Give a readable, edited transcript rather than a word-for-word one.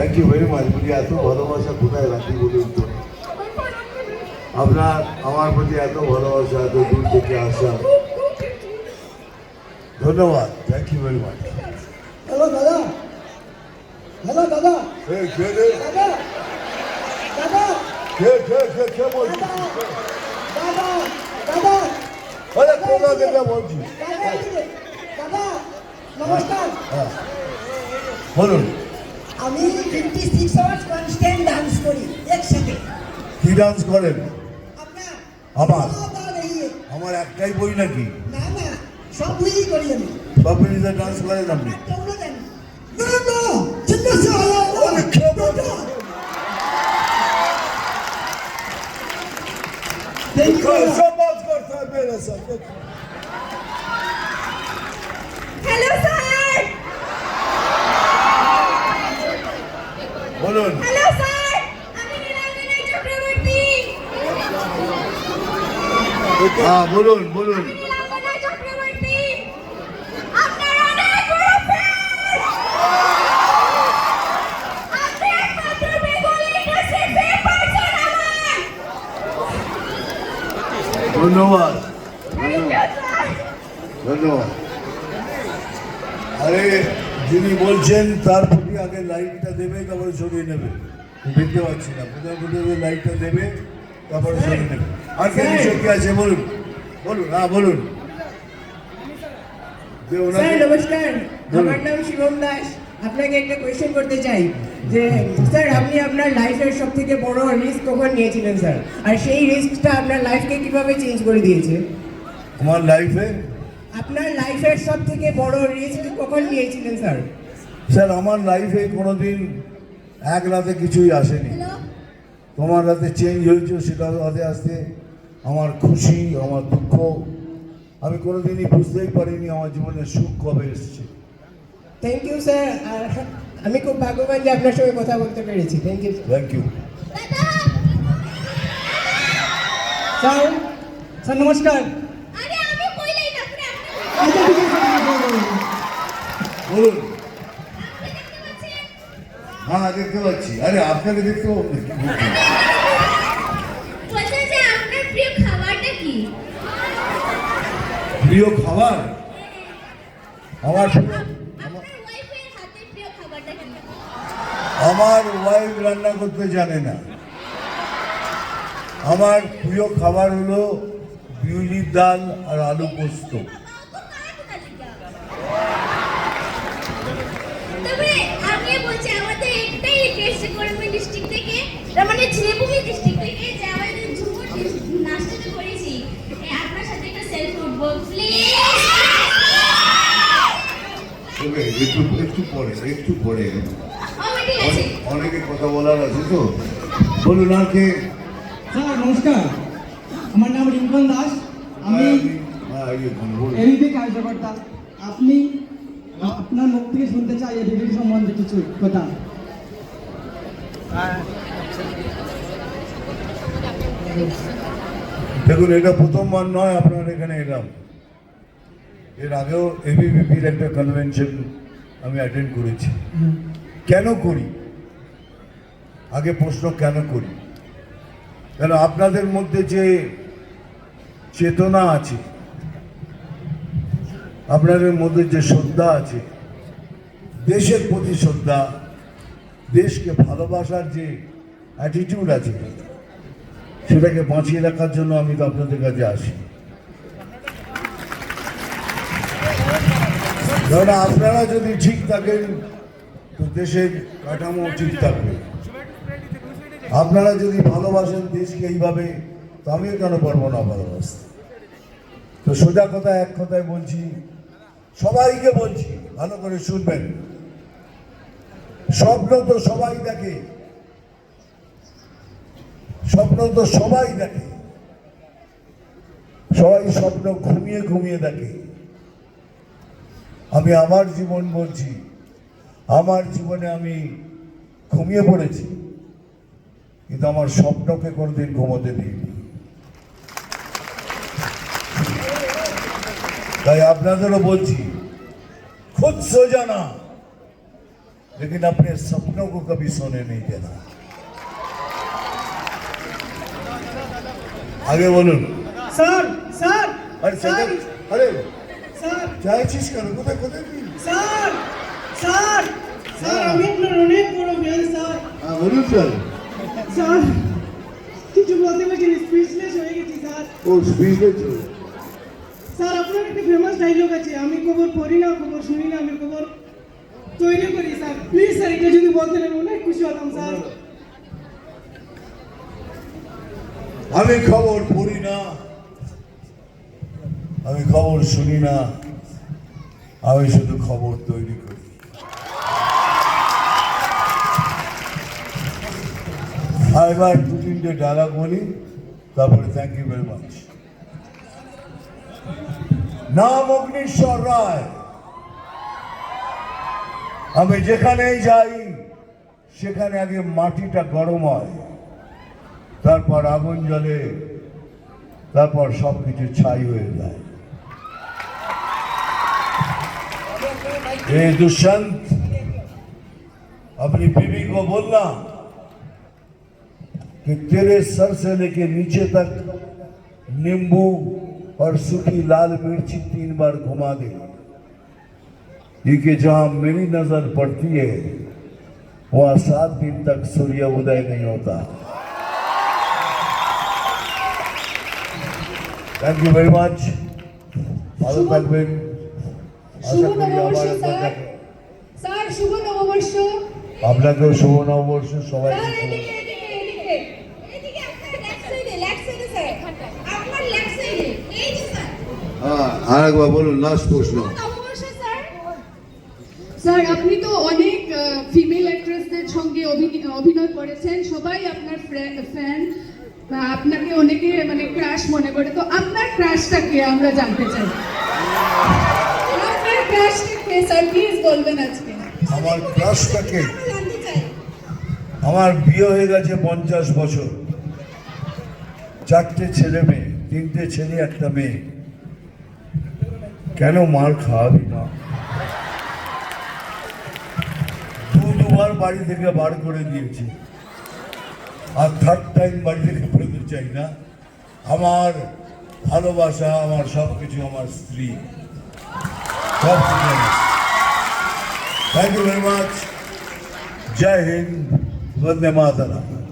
Thank you very much. বলি এত ভালোবাসা কোথায় রাখি বলুন তো? আপনার আমার প্রতি এত ভালোবাসা, এত দূর থেকে আসা, ধন্যবাদ, thank you very much. Hello দাদা, হ্যালো দাদা, দাদা, দাদা, কে বলছি? দাদা, দাদা, আরে কোথা থেকে বলছি? দাদা, নমস্কার। হ্যাঁ বলুন। আমি 56 আওয়ার্স কনস্ট্যান্ট ডান্স করি একসাথে। কি ডান্স করেন? আপনার আমার দাদা দেখিয়ে আমার একটাই বই নাকি? না না, সব বুঝেই করি আমি। সব মিলিয়ে ডান্স করেন আপনি? একটা উড়ে দেন না না, চিন্তা সে আরে কে বলছে? सब बात करता है मेरे साथ। হ্যালো স্যার, বলুন। হ্যালো স্যার, আমি নীলাঞ্জনা চক্রবর্তী। হ্যাঁ বলুন বলুন। নীলাঞ্জনা চক্রবর্তী, আপনার অনেক বড় ফ্যান। আপনি একমাত্র বেঙ্গলি ইন্ডাস্ট্রির ফেম পারসন আমার। ধন্যবাদ থ্যাংক ইউ স্যার। ধন্যবাদ। আরে যিনি বলছেন তার প্রতি আগে লাইটটা দেবে, তারপরে সরিয়ে নেবে। দেখতে পাচ্ছি না, কোথাও কোথাও লাইটটা দেবে, তারপরে সরিয়ে নেবে। আর কে বিষয় কি আছে বলুন বলুন। হ্যাঁ বলুন। যে স্যার ওনাকে নমস্কার, বলুন। আমার নাম শিবম দাস। আপনাকে একটা কোয়েশ্চেন করতে চাই যে স্যার আপনি আপনার লাইফের সব থেকে বড় রিস্ক কখন নিয়েছিলেন স্যার, আর সেই রিস্কটা আপনার লাইফকে কিভাবে চেঞ্জ করে দিয়েছে? আমার লাইফে আপনার লাইফের সব থেকে বড় রিস্ক কখন নিয়েছিলেন স্যার? স্যার আমার লাইফে কোনোদিন এক রাতে কিছুই আসেনি। তোমার রাতে চেঞ্জ হয়েছে, সেটা আস্তে আস্তে আমার খুশি, আমার দুঃখ, আমি কোনোদিনই বুঝতেই পারিনি আমার জীবনে সুখ কবে এসছে। থ্যাংক ইউ স্যার, আর আমি খুব ভাগ্যবান যে আপনার সঙ্গে কথা বলতে পেরেছি। Thank you thank you. Sir. Sir নমস্কার। আরে আমি কইলাই না, আপনি আচ্ছা ঠিক আছে, বলুন। দেখতে পাচ্ছেন? হ্যাঁ দেখতে পাচ্ছি। আরে আপনাকে দেখতে পাবো না, কি বলছেন? বলছেন যে আপনার প্রিয় খাবারটা কি? প্রিয় খাবার আমার আপনার ওয়াইফের হাতের প্রিয় খাবারটা কি? আমার ওয়াইফ রান্না করতে জানে না। আমার প্রিয় খাবার হলো বিউলির ডাল আর আলু পোস্ত। তবে আমি বলছি আমাদের একটাই টেস্ট করবে ডিস্ট্রিক্ট থেকে, তার মানে ছেলেভূমি ডিস্ট্রিক্ট থেকে, যে আমাদের ঝুমুর নাচটা করেছি। আপনার সাথে একটা সেলফি উঠবো প্লিজ। তবে একটু পরে ঠিক আছে। অনেকে কথা বলার আছে তো। বলুন আর কে? স্যার নমস্কার, আমার নাম রিঙ্কন দাস। আমি বলুন। এবিপি কার্যকর্তা। আপনি আপনার মুখ থেকে শুনতে চাই এবিপি সম্বন্ধে কিছু কথা। দেখুন, এটা প্রথমবার নয় আপনার এখানে এলাম। এর আগেও এবিভিপির একটা কনভেনশন আমি অ্যাটেন্ড করেছি। কেন করি? আগে প্রশ্ন কেন করি? কেন আপনাদের মধ্যে যে চেতনা আছে, আপনাদের মধ্যে যে শ্রদ্ধা আছে, দেশের প্রতি শ্রদ্ধা, দেশকে ভালোবাসার যে অ্যাটিটিউড আছে, সেটাকে বাঁচিয়ে রাখার জন্য আমি তো আপনাদের কাছে আসি। কারণ আপনারা যদি ঠিক থাকেন তো দেশের কাঠামো ঠিক থাকবে। আপনারা যদি ভালোবাসেন দেশকে এইভাবে, তো আমিও কেন পারবো না ভালোবাসতে? তো সোজা কথা, এক কথায় বলছি, সবাইকে বলছি, ভালো করে শুনবেন। স্বপ্ন তো সবাই দেখে, স্বপ্ন তো সবাই দেখে, সবাই স্বপ্ন ঘুমিয়ে ঘুমিয়ে দেখে। আমি আমার জীবন বলছি, আমার জীবনে আমি ঘুমিয়ে পড়েছি, কিন্তু আমার স্বপ্নকে কোনোদিন ঘুমোতে দিইনি। তাই আপনাদেরও বলছি, খুদ সো জানা लेकिन अपने सपनों को कभी सोने नहीं देना। आगे बोलून। স্যার স্যার अरे স্যার अरे স্যার क्या चीज करो कोথায় কোথায় কি স্যার স্যার স্যার আমি আপনার অনেক বড় ফ্যান স্যার। বলুন স্যার। স্যার কিছু বলতে পারছেন, স্পিচলেস হয়ে গেছি স্যার। ও স্পিচলেস হয়ে স্যার আপনার একটা ফেমাস ডায়লগ আছে, আমি খবর পড়ি না, খবর শুনি না, আমি খবর তৈরি করি। স্যার প্লিজ স্যার এটা যদি বলতেন আমি অনেক খুশি হতাম স্যার। আমি খবর পড়ি না, আমি খবর শুনি না, আমি শুধু খবর তৈরি করি। আর এবার দু তিনটে ডায়লগ বলি, তারপরে থ্যাংক ইউ ভেরি মাচ। নাম অগ্নিশ্বর রায়। আমি যেখানেই যাই সেখানে আগে মাটিটা গরম হয়, তারপর আগুন জ্বলে, তারপর সবকিছু ছাই হয়ে যায়। ये दुष्यंत अपनी बीवी को बोलना कि तेरे सर से लेके नीचे तक नींबू और सूखी लाल मिर्ची 3 बार घुमा दे, ये कि जहां मेरी नजर पड़ती है वहां 7 दिन तक सूर्य उदय नहीं होता। Thank you very much. ভালো থাকবেন। শুভ আশা করি আবার নববর্ষ একবার স্যার। দেখা- স্যার শুভ নববর্ষ। আপনাকেও শুভ নববর্ষ সবাই। স্যার এদিকে এদিকে এদিকে। এদিকে আপনার লেফট সাইডে স্যার, আপনার লেফট সাইডে এই যে স্যার। আর একবার বলুন, লাস্ট প্রশ্ন। নববর্ষ স্যার। স্যার আপনি তো অনেক ফিমেল অ্যাক্ট্রেসদের সঙ্গে অভিনয় করেছেন, সবাই আপনার ফ্যান, আপনাকে অনেকে মানে ক্রাশ মনে করে, তো আপনার ক্রাশটাকে আমরা জানতে চাই। আপনার ক্রাশটা কে স্যার, প্লিজ বলবেন আজকে। আমার ক্রাশটাকে, আমরা জানতে চাই। আমার বিয়ে হয়ে গেছে 50 বছর, 4টে ছেলে মেয়ে, 3টে ছেলে 1টা মেয়ে। কেন মার খাওয়াবি না? দুবার বাড়ি থেকে বার করে দিয়েছি, আর 3rd টাইম বাড়ি থেকে ফেরত চাই না। আমার ভালোবাসা, আমার সবকিছু আমার স্ত্রী, সব কিছু। Thank you very much. জয় হিন্দ, বন্দে মাতরম।